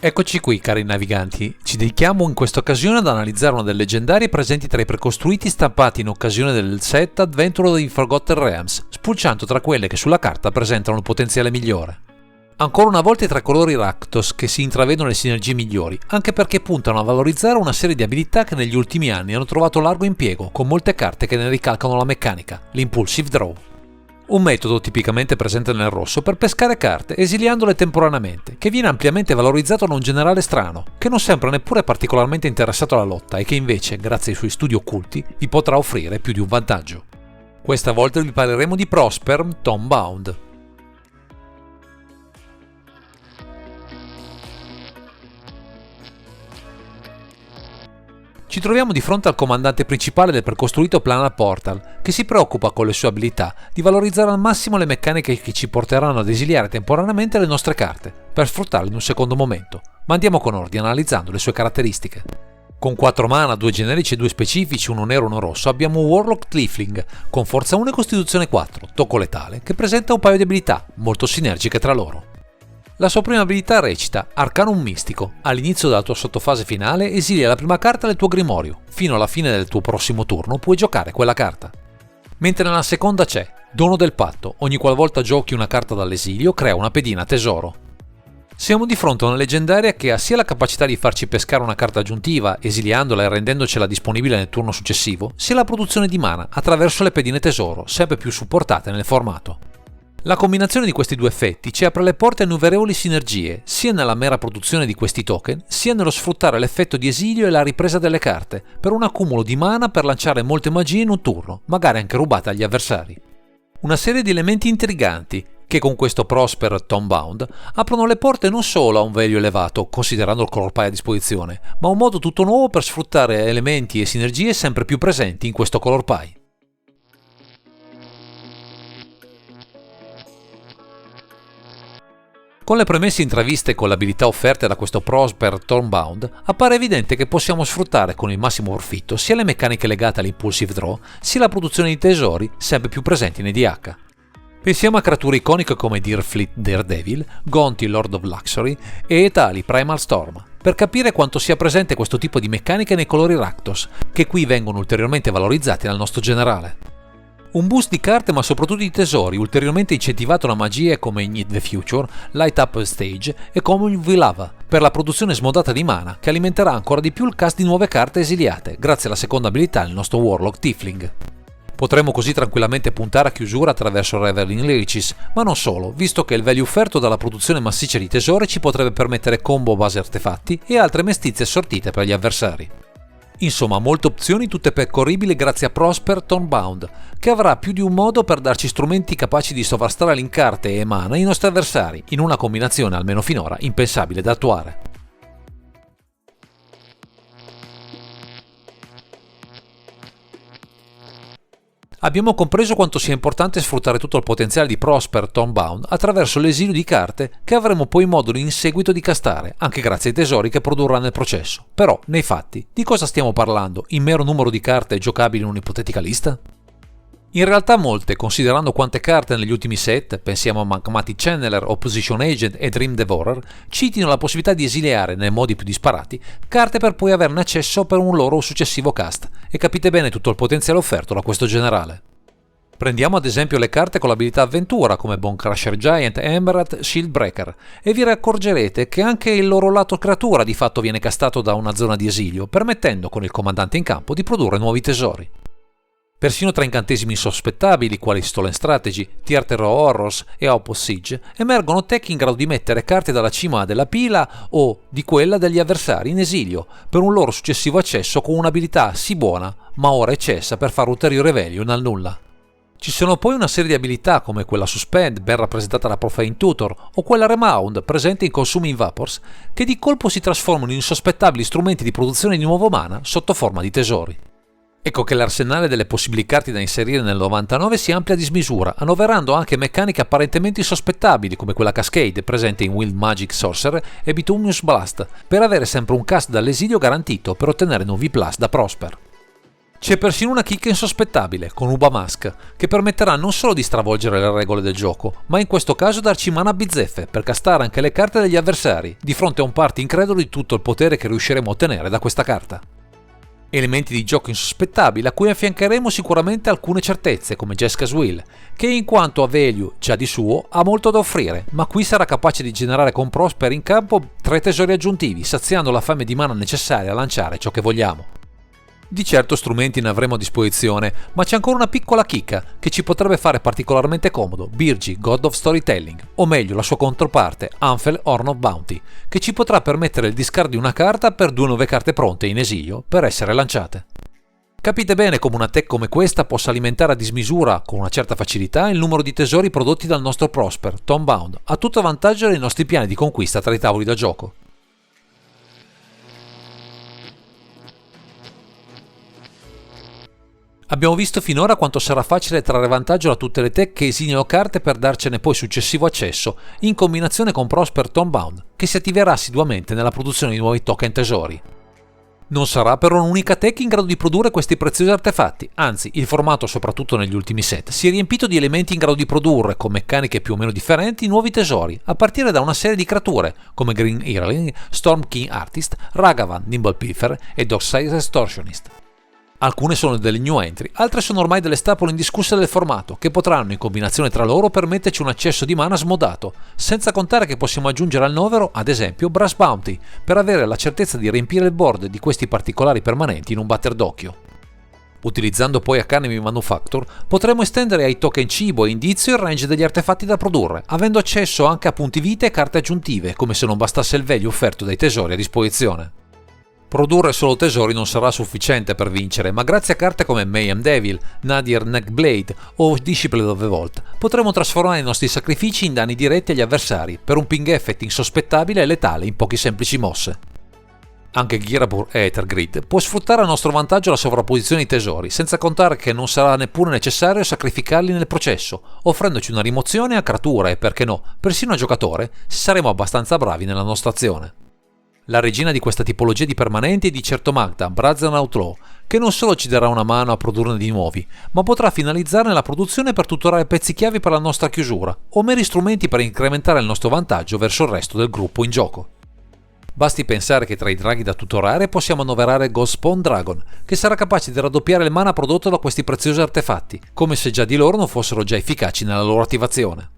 Eccoci qui, cari naviganti. Ci dedichiamo in questa occasione ad analizzare una delle leggendarie presenti tra i precostruiti stampati in occasione del set Adventure of the Forgotten Realms, spulciando tra quelle che sulla carta presentano il potenziale migliore. Ancora una volta i tre colori Rakdos che si intravedono le sinergie migliori, anche perché puntano a valorizzare una serie di abilità che negli ultimi anni hanno trovato largo impiego, con molte carte che ne ricalcano la meccanica, l'Impulsive Draw. Un metodo tipicamente presente nel rosso per pescare carte esiliandole temporaneamente, che viene ampiamente valorizzato da un generale strano, che non sembra neppure particolarmente interessato alla lotta e che invece, grazie ai suoi studi occulti, vi potrà offrire più di un vantaggio. Questa volta vi parleremo di Prosper Tomebound. Ci troviamo di fronte al comandante principale del precostruito Planar Portal, che si preoccupa con le sue abilità di valorizzare al massimo le meccaniche che ci porteranno ad esiliare temporaneamente le nostre carte, per sfruttarle in un secondo momento. Ma andiamo con ordine analizzando le sue caratteristiche. Con 4 mana, 2 generici e 2 specifici, uno nero e uno rosso, abbiamo Warlock Tiefling, con forza 1 e costituzione 4, tocco letale, che presenta un paio di abilità, molto sinergiche tra loro. La sua prima abilità recita Arcanum Mistico. All'inizio della tua sottofase finale esilia la prima carta del tuo grimorio. Fino alla fine del tuo prossimo turno puoi giocare quella carta. Mentre nella seconda c'è Dono del Patto. Ogni qualvolta giochi una carta dall'esilio crea una pedina tesoro. Siamo di fronte a una leggendaria che ha sia la capacità di farci pescare una carta aggiuntiva, esiliandola e rendendocela disponibile nel turno successivo, sia la produzione di mana attraverso le pedine tesoro, sempre più supportate nel formato. La combinazione di questi due effetti ci apre le porte a innumerevoli sinergie, sia nella mera produzione di questi token, sia nello sfruttare l'effetto di esilio e la ripresa delle carte, per un accumulo di mana per lanciare molte magie in un turno, magari anche rubate agli avversari. Una serie di elementi intriganti, che con questo Prosper Tomebound aprono le porte non solo a un value elevato, considerando il color pie a disposizione, ma un modo tutto nuovo per sfruttare elementi e sinergie sempre più presenti in questo color pie. Con le premesse intraviste con le abilità offerte da questo Prosper Tomebound, appare evidente che possiamo sfruttare con il massimo profitto sia le meccaniche legate all'Impulsive Draw, sia la produzione di tesori sempre più presenti nei DH. Pensiamo a creature iconiche come Deerfleet Daredevil, Gonti Lord of Luxury e Etali Primal Storm, per capire quanto sia presente questo tipo di meccaniche nei colori Rakdos, che qui vengono ulteriormente valorizzati dal nostro generale. Un boost di carte ma soprattutto di tesori, ulteriormente incentivato da magie come Ignite the Future, Light Up Stage e Common Vilava, per la produzione smodata di mana che alimenterà ancora di più il cast di nuove carte esiliate, grazie alla seconda abilità del nostro Warlock Tiefling. Potremmo così tranquillamente puntare a chiusura attraverso Reveling Riches, ma non solo, visto che il value offerto dalla produzione massiccia di tesori ci potrebbe permettere combo base artefatti e altre mestizie assortite per gli avversari. Insomma, molte opzioni tutte percorribili grazie a Prosper Tomebound, che avrà più di un modo per darci strumenti capaci di sovrastare in carte e mana i nostri avversari, in una combinazione almeno finora impensabile da attuare. Abbiamo compreso quanto sia importante sfruttare tutto il potenziale di Prosper Tomebound attraverso l'esilio di carte che avremo poi modo in seguito di castare, anche grazie ai tesori che produrrà nel processo. Però, nei fatti, di cosa stiamo parlando? In mero numero di carte giocabili in un'ipotetica lista? In realtà molte, considerando quante carte negli ultimi set, pensiamo a Magmatic Channeler, Opposition Agent e Dream Devourer, citino la possibilità di esiliare, nei modi più disparati, carte per poi averne accesso per un loro successivo cast, e capite bene tutto il potenziale offerto da questo generale. Prendiamo ad esempio le carte con l'abilità avventura come Bone Crusher Giant e Emerald Shieldbreaker e vi accorgerete che anche il loro lato creatura di fatto viene castato da una zona di esilio, permettendo con il comandante in campo di produrre nuovi tesori. Persino tra incantesimi insospettabili quali Stolen Strategy, Theater of Horrors e Outpost Siege emergono tech in grado di mettere carte dalla cima della pila o di quella degli avversari in esilio per un loro successivo accesso con un'abilità sì buona ma ora eccessa per fare ulteriore value nel nulla. Ci sono poi una serie di abilità come quella Suspend, ben rappresentata da Profane Tutor, o quella Rebound, presente in Consuming Vapors, che di colpo si trasformano in insospettabili strumenti di produzione di nuovo mana sotto forma di tesori. Ecco che l'arsenale delle possibili carte da inserire nel 99 si amplia a dismisura, annoverando anche meccaniche apparentemente insospettabili come quella Cascade presente in Wild Magic Sorcerer e Bituminous Blast, per avere sempre un cast dall'esilio garantito per ottenere nuovi plus da Prosper. C'è persino una chicca insospettabile, con Uba Mask, che permetterà non solo di stravolgere le regole del gioco, ma in questo caso darci mana a bizzeffe per castare anche le carte degli avversari, di fronte a un party incredulo di tutto il potere che riusciremo a ottenere da questa carta. Elementi di gioco insospettabili a cui affiancheremo sicuramente alcune certezze, come Jeska's Will, che in quanto a value già di suo ha molto da offrire, ma qui sarà capace di generare con Prosper in campo 3 tesori aggiuntivi, saziando la fame di mana necessaria a lanciare ciò che vogliamo. Di certo strumenti ne avremo a disposizione, ma c'è ancora una piccola chicca che ci potrebbe fare particolarmente comodo, Birgi, God of Storytelling, o meglio la sua controparte, Anfel, Horn of Bounty, che ci potrà permettere il discard di una carta per 2 nuove carte pronte in esilio per essere lanciate. Capite bene come una tech come questa possa alimentare a dismisura, con una certa facilità, il numero di tesori prodotti dal nostro Prosper, Tomebound, a tutto vantaggio dei nostri piani di conquista tra i tavoli da gioco. Abbiamo visto finora quanto sarà facile trarre vantaggio da tutte le tech che esiliano carte per darcene poi successivo accesso, in combinazione con Prosper Tomebound, che si attiverà assiduamente nella produzione di nuovi token tesori. Non sarà però un'unica tech in grado di produrre questi preziosi artefatti, anzi il formato, soprattutto negli ultimi set, si è riempito di elementi in grado di produrre, con meccaniche più o meno differenti, nuovi tesori, a partire da una serie di creature, come Green Earling, Storm King Artist, Ragavan, Nimble Pilfer e Dockside Extortionist. Alcune sono delle new entry, altre sono ormai delle stapole indiscusse del formato, che potranno in combinazione tra loro permetterci un accesso di mana smodato, senza contare che possiamo aggiungere al novero, ad esempio, Brass Bounty, per avere la certezza di riempire il board di questi particolari permanenti in un batter d'occhio. Utilizzando poi Academy Manufacture, potremo estendere ai token cibo e indizio il range degli artefatti da produrre, avendo accesso anche a punti vita e carte aggiuntive, come se non bastasse il value offerto dai tesori a disposizione. Produrre solo tesori non sarà sufficiente per vincere, ma grazie a carte come Mayhem Devil, Nadir Neckblade o Disciple of the Vault potremo trasformare i nostri sacrifici in danni diretti agli avversari per un ping effect insospettabile e letale in poche semplici mosse. Anche Girabur e Ethergrid può sfruttare a nostro vantaggio la sovrapposizione di tesori, senza contare che non sarà neppure necessario sacrificarli nel processo, offrendoci una rimozione a creatura e, perché no, persino a giocatore, se saremo abbastanza bravi nella nostra azione. La regina di questa tipologia di permanenti è di certo Magda, Brazen Outlaw, che non solo ci darà una mano a produrne di nuovi, ma potrà finalizzarne la produzione per tutorare pezzi chiavi per la nostra chiusura, o meri strumenti per incrementare il nostro vantaggio verso il resto del gruppo in gioco. Basti pensare che tra i draghi da tutorare possiamo annoverare Ghostspawn Dragon, che sarà capace di raddoppiare il mana prodotto da questi preziosi artefatti, come se già di loro non fossero già efficaci nella loro attivazione.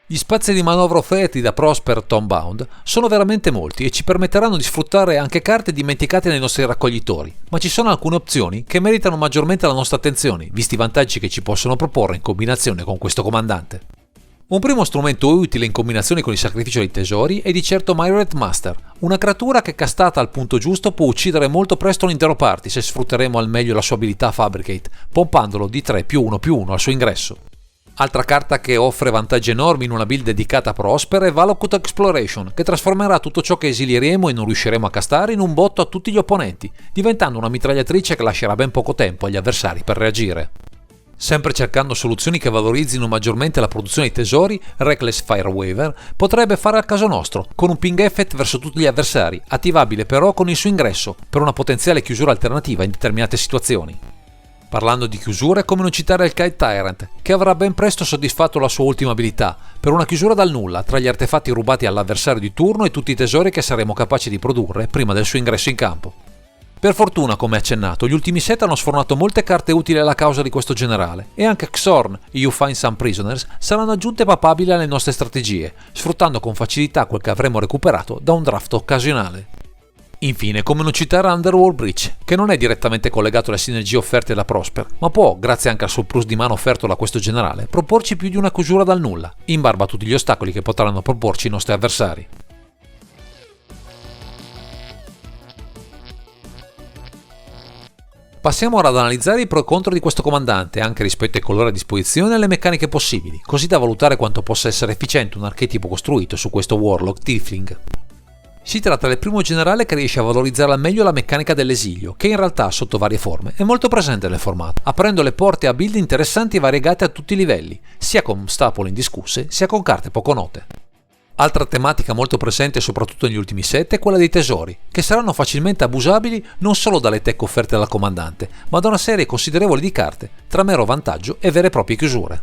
Gli spazi di manovra offerti da Prosper Tomebound sono veramente molti e ci permetteranno di sfruttare anche carte dimenticate nei nostri raccoglitori, ma ci sono alcune opzioni che meritano maggiormente la nostra attenzione, visti i vantaggi che ci possono proporre in combinazione con questo comandante. Un primo strumento utile in combinazione con il sacrificio dei tesori è di certo Myriad Master, una creatura che castata al punto giusto può uccidere molto presto un intero party se sfrutteremo al meglio la sua abilità Fabricate, pompandolo di 3+1/+1 al suo ingresso. Altra carta che offre vantaggi enormi in una build dedicata a Prosper è Valakut Exploration, che trasformerà tutto ciò che esilieremo e non riusciremo a castare in un botto a tutti gli opponenti, diventando una mitragliatrice che lascerà ben poco tempo agli avversari per reagire. Sempre cercando soluzioni che valorizzino maggiormente la produzione di tesori, Reckless Fireweaver potrebbe fare al caso nostro, con un ping effect verso tutti gli avversari, attivabile però con il suo ingresso, per una potenziale chiusura alternativa in determinate situazioni. Parlando di chiusure, come non citare il Kite Tyrant, che avrà ben presto soddisfatto la sua ultima abilità, per una chiusura dal nulla tra gli artefatti rubati all'avversario di turno e tutti i tesori che saremo capaci di produrre prima del suo ingresso in campo. Per fortuna, come accennato, gli ultimi set hanno sfornato molte carte utili alla causa di questo generale, e anche Xorn e You Find Some Prisoners saranno aggiunte papabili alle nostre strategie, sfruttando con facilità quel che avremo recuperato da un draft occasionale. Infine, come non citare Underworld Breach, che non è direttamente collegato alle sinergie offerte da Prosper, ma può, grazie anche al surplus di mana offerto da questo generale, proporci più di una chiusura dal nulla, in barba a tutti gli ostacoli che potranno proporci i nostri avversari. Passiamo ora ad analizzare i pro e contro di questo comandante, anche rispetto ai colori a disposizione e alle meccaniche possibili, così da valutare quanto possa essere efficiente un archetipo costruito su questo Warlock Tiefling. Si tratta del primo generale che riesce a valorizzare al meglio la meccanica dell'esilio, che in realtà, sotto varie forme, è molto presente nel formato, aprendo le porte a build interessanti e variegate a tutti i livelli, sia con stapole indiscusse, sia con carte poco note. Altra tematica molto presente soprattutto negli ultimi set è quella dei tesori, che saranno facilmente abusabili non solo dalle tech offerte dal comandante, ma da una serie considerevole di carte, tra mero vantaggio e vere e proprie chiusure.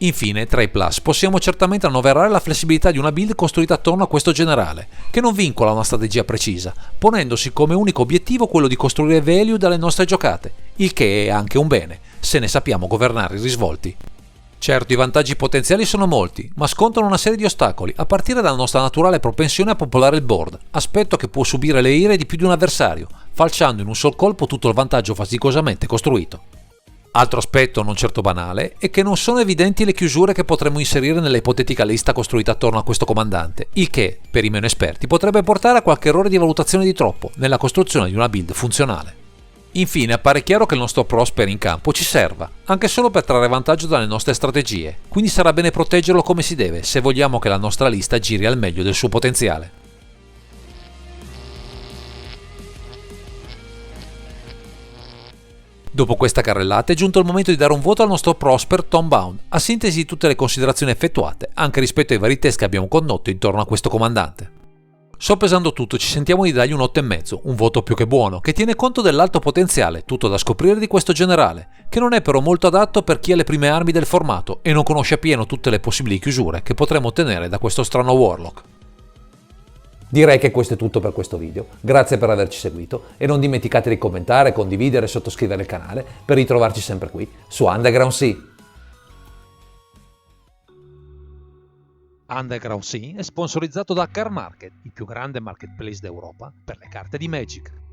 Infine, tra i plus possiamo certamente annoverare la flessibilità di una build costruita attorno a questo generale, che non vincola una strategia precisa, ponendosi come unico obiettivo quello di costruire value dalle nostre giocate, il che è anche un bene, se ne sappiamo governare i risvolti. Certo, i vantaggi potenziali sono molti, ma scontano una serie di ostacoli, a partire dalla nostra naturale propensione a popolare il board, aspetto che può subire le ire di più di un avversario, falciando in un sol colpo tutto il vantaggio faticosamente costruito. Altro aspetto non certo banale è che non sono evidenti le chiusure che potremmo inserire nella ipotetica lista costruita attorno a questo comandante, il che, per i meno esperti, potrebbe portare a qualche errore di valutazione di troppo nella costruzione di una build funzionale. Infine appare chiaro che il nostro Prosper in campo ci serva, anche solo per trarre vantaggio dalle nostre strategie, quindi sarà bene proteggerlo come si deve se vogliamo che la nostra lista giri al meglio del suo potenziale. Dopo questa carrellata è giunto il momento di dare un voto al nostro Prosper Tombound, a sintesi di tutte le considerazioni effettuate, anche rispetto ai vari test che abbiamo condotto intorno a questo comandante. Soppesando tutto ci sentiamo di dargli un 8,5, un voto più che buono, che tiene conto dell'alto potenziale, tutto da scoprire di questo generale, che non è però molto adatto per chi ha le prime armi del formato e non conosce appieno tutte le possibili chiusure che potremo ottenere da questo strano Warlock. Direi che questo è tutto per questo video, grazie per averci seguito e non dimenticate di commentare, condividere e sottoscrivere il canale per ritrovarci sempre qui su Underground Sea. Underground Sea è sponsorizzato da Car Market, il più grande marketplace d'Europa per le carte di Magic.